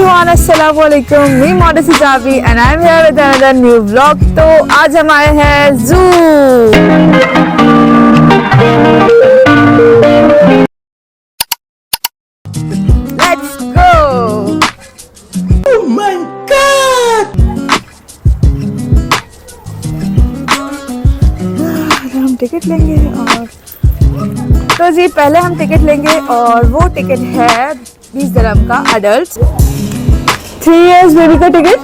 Everyone, अस्सलाम वालेकुम। Me मॉडेसी जाबी and I am here with another new vlog. तो आज हम आए हैं zoo. Let's go. Oh my god. हम टिकट लेंगे और तो जी पहले हम टिकट लेंगे और वो टिकट है 20 दिरहम का अडल्ट। 3 years बेबी का टिकट।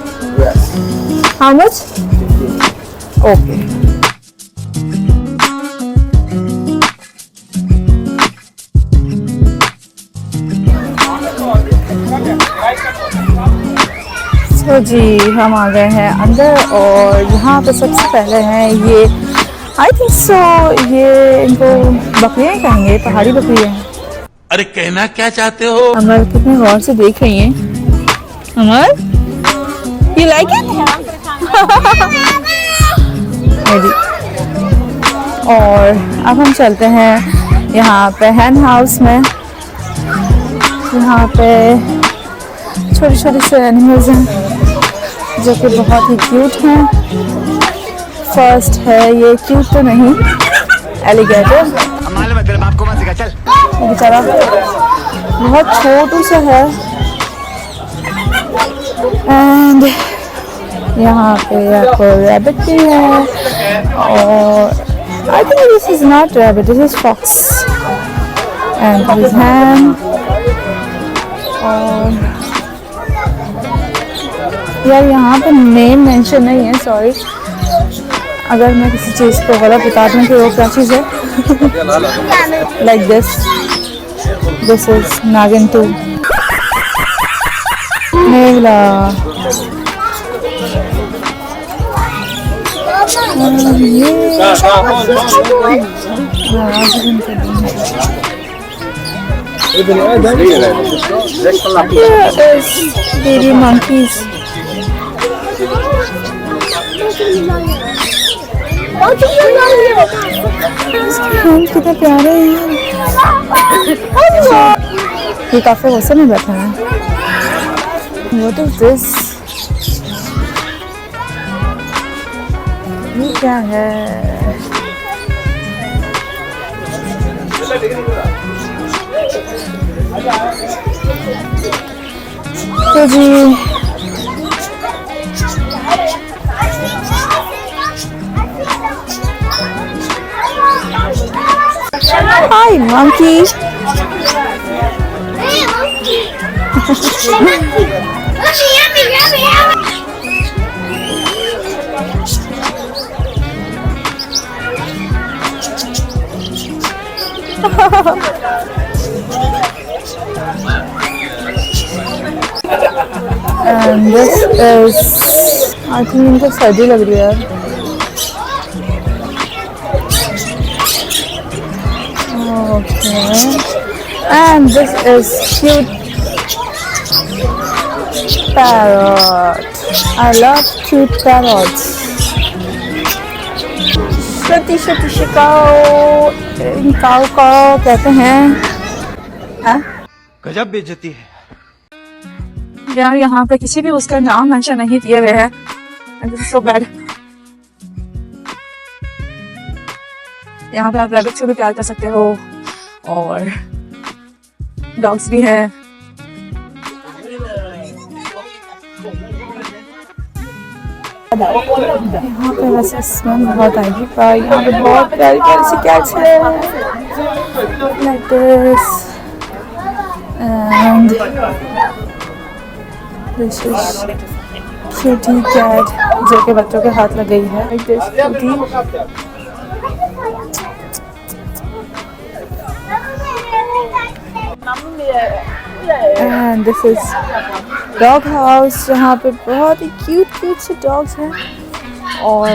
How much? ओके। तो जी हम आ गए हैं अंदर और यहाँ पे सबसे पहले हैं ये आई थिंक सो ये इनको बकरियाँ कहेंगे, पहाड़ी बकरियाँ हैं। अरे कहना क्या चाहते हो? अमर कितने गौर से देख रही हैं। अमर, you like it? और अब हम चलते हैं यहाँ पे हैन हाउस में। यहाँ पे छोटे छोटे से एनिमल्स हैं जो कि बहुत ही क्यूट हैं। फर्स्ट है ये, क्यूट तो नहीं, एलिगेटर। बेचारा बहुत छोटू सा है। एंड यहाँ पे आपको रैबिट भी है और I think this is not rabbit, this is fox and his hand. और यार यहाँ पे नेम मेंशन नहीं है, सॉरी अगर मैं किसी चीज़ को गलत बता दूँ कि वो क्या चीज़ है। लाइक दिस इज नागिन 2 नेवला। Baby monkeys। कितने प्यारे हैं। ये काफी गुस्से में बैठा है। What is this? ये क्या है? तो जी Hi, monkey. And this is, I think इनको सर्दी लग रही है। Okay, and this is cute parrot. I love cute parrots. छोटी छोटी शिकाओ, काऊ काऊ कहते हैं। हाँ? गजब बेइज्जती है यार, यहाँ पे किसी भी उसका नाम मेंशन नहीं किए हुए हैं। This is so bad. यहाँ पे आप रैबिट से भी प्यार कर सकते हो और डॉग्स भी हैं। यहाँ पे वैसे स्मेल बहुत आएगी पर यहाँ पे बहुत प्यारी प्यारी सी कैट्स है। Like this and this is cutie cat जो के बच्चों के हाथ लग गई है। Like this cutie। And this is dog house जहाँ पे बहुत ही क्यूट से डॉग्स हैं। और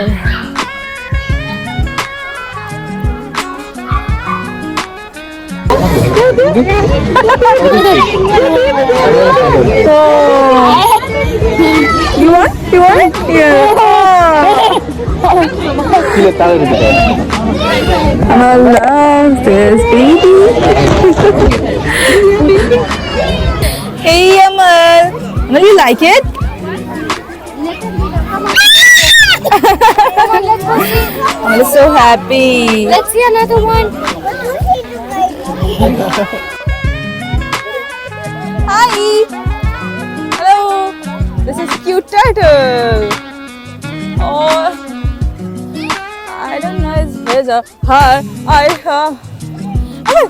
you want? Yeah. I love this baby. Hey Amal. No, you like it? I'm so happy. Let's see another one. Hi. Hello. This is cute turtle. Oh, I don't know his face. Hi. Okay.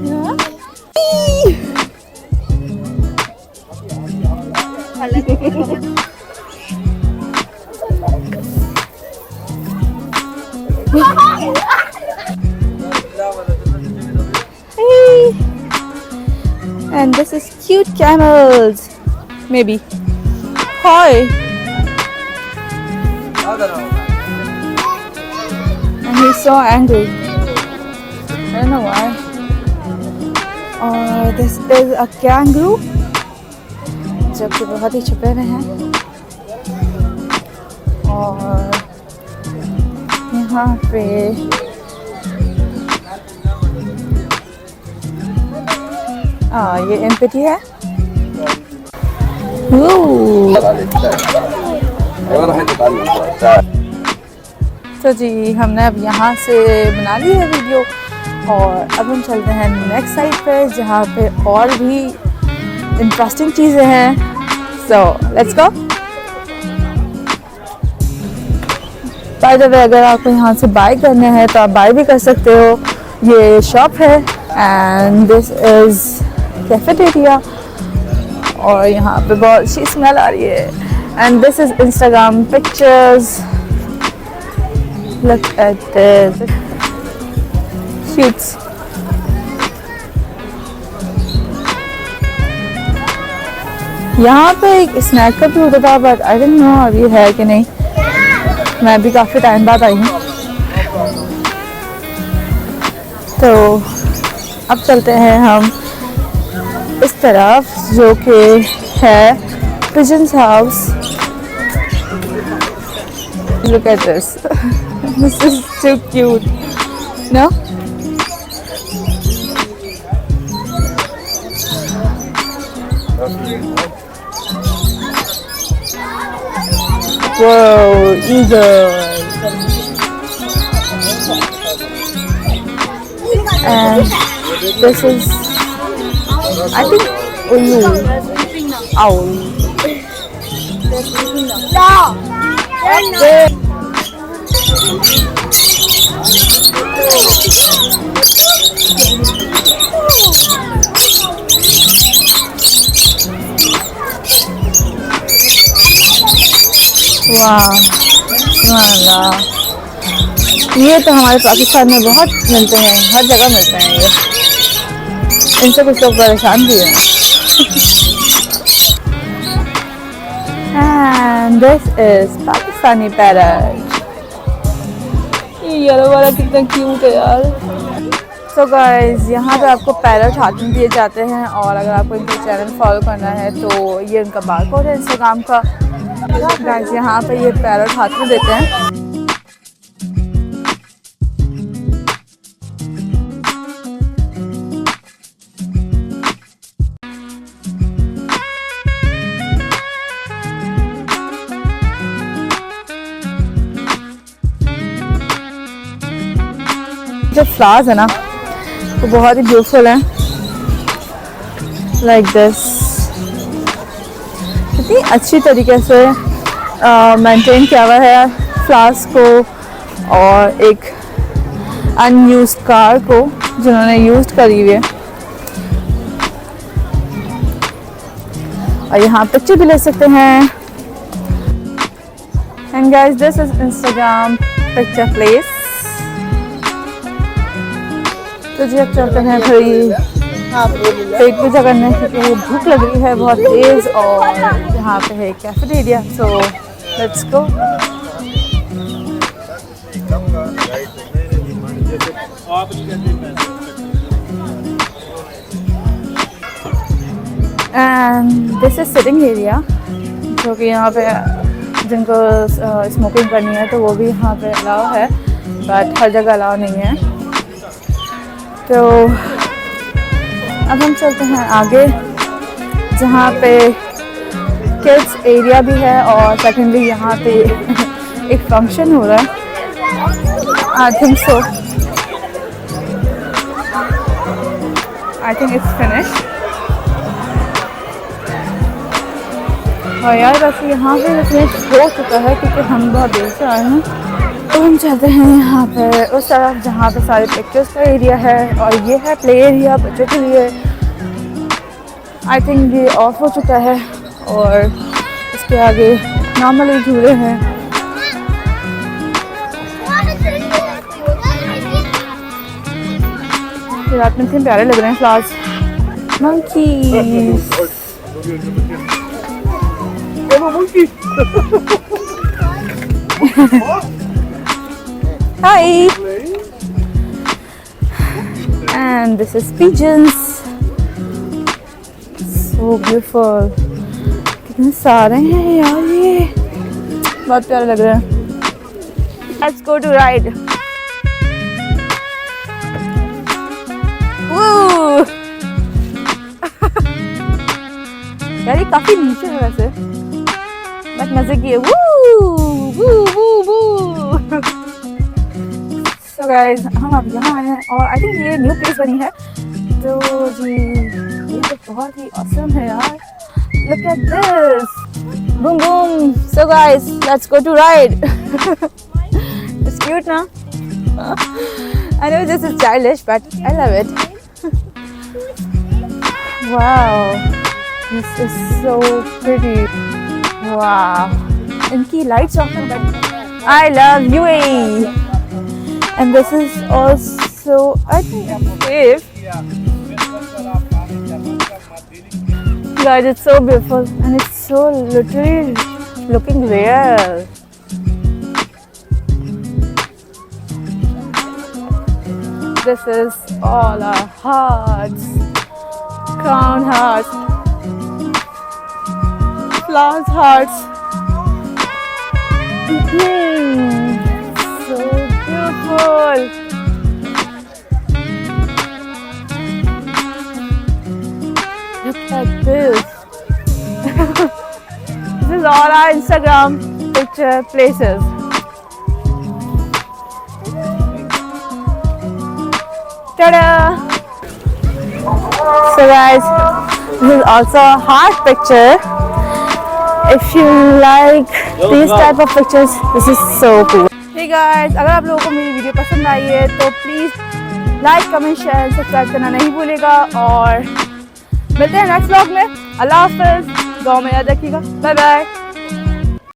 Yeah. Hey. And this is cute camels. Maybe. Hi. And he's so angry. I don't know why. और this is a kangaroo जो कि बहुत ही छुपे हुए हैं और यहाँ पे ये एम्पटी है तो जी हमने अब यहाँ से बना ली है वीडियो और अब हम चलते हैं नेक्स्ट साइड पे जहाँ पे और भी इंटरेस्टिंग चीज़ें हैं so let's go by the way अगर आपको यहाँ से बाय करने हैं तो आप बाय भी कर सकते हो ये शॉप है एंड दिस इज़ कैफेटेरिया और यहाँ पे बहुत अच्छी स्मेल आ रही है and this is Instagram pictures look at this shoots यहाँ पे एक स्नैक का भी होता था बट आई डोंट नो अभी है कि नहीं मैं भी काफ़ी टाइम बाद आई हूँ तो अब चलते हैं हम इस तरफ जो कि है pigeons house look at this this is so cute no whoa eagle and this is I think owl वाह ये तो हमारे पाकिस्तान में बहुत मिलते हैं हर जगह मिलते हैं ये इनसे कुछ लोग परेशान भी हैं and this is Pakistani parrot ये येलो वाला कितना क्यूट है यार so guys यहाँ पे आपको पैरट हाथ में दिए जाते हैं और अगर आपको इनका चैनल फॉलो करना है तो ये उनका बारकोड है इंस्टाग्राम का गाइस यहाँ पे ये पैरट हाथ में देते हैं जो फ्लावर्स है ना वो बहुत ही ब्यूटीफुल हैं लाइक दिस कितनी अच्छी तरीके से मेंटेन किया हुआ है फ्लावर्स को और एक अनयूज्ड कार को जिन्होंने यूज करी हुई है और यहाँ पिक्चर भी ले सकते हैं and guys this is Instagram picture place तो जी अब चलते हैं थोड़ी पेट पूजा करने क्योंकि भूख लग रही है बहुत तेज और यहाँ पे है cafeteria so let's go and this is sitting area जो कि यहाँ पे जिनको स्मोकिंग करनी है तो वो भी यहाँ पे अलाउ है बट हर जगह अलाउ नहीं है तो अब हम चलते हैं आगे जहाँ पे किड्स एरिया भी है और सेकेंडली यहाँ पे एक फंक्शन हो रहा है, I think so, I think it's finish. और यार वैसे यहाँ पे फिनिश हो चुका है क्योंकि हम बहुत देर से आए हैं। तो हम चलते हैं यहाँ पे उस तरफ जहाँ पे सारे पिक्चर्स का एरिया है और ये है प्ले एरिया बच्चों के लिए। आई थिंक ये ऑफ हो चुका है और इसके आगे नॉर्मली झूले हैं। रात में इतने प्यारे लग रहे हैं flowers. Monkeys, hi, and this is pigeons, so beautiful। कितने सारे हैं यार, ये बहुत प्यारे लग रहे हैं। Let's go to ride। यार ये काफी नीचे है वैसे, बट मजे किए। So guys, हम अब यहाँ आए हैं और आई थिंक ये न्यू प्लेस बनी है। तो जी ये तो बहुत ही awesome है यार। Look at this, boom boom। So guys, let's go to ride। It's cute ना? I know this is childish, but I love it। Wow, this is so pretty। Wow, इनकी lights off है but I love UAE। And this is also, I think, safe। Guys, it's so beautiful and it's so literally looking real। This is all our hearts, crown hearts, flowers hearts। So beautiful। Look at this। This is all our Instagram picture places। Ta-da! So guys, this is also a heart picture। If you like these type of pictures, this is so cool। Hey guys, अगर आप लोगों को मेरी video पसंद आई है तो please like, comment, share, subscribe करना नहीं भूलेगा और मिलते हैं नेक्स्ट व्लॉग में। अल्लाह हाफ़िज़, दुआ में याद रखिएगा। Bye bye.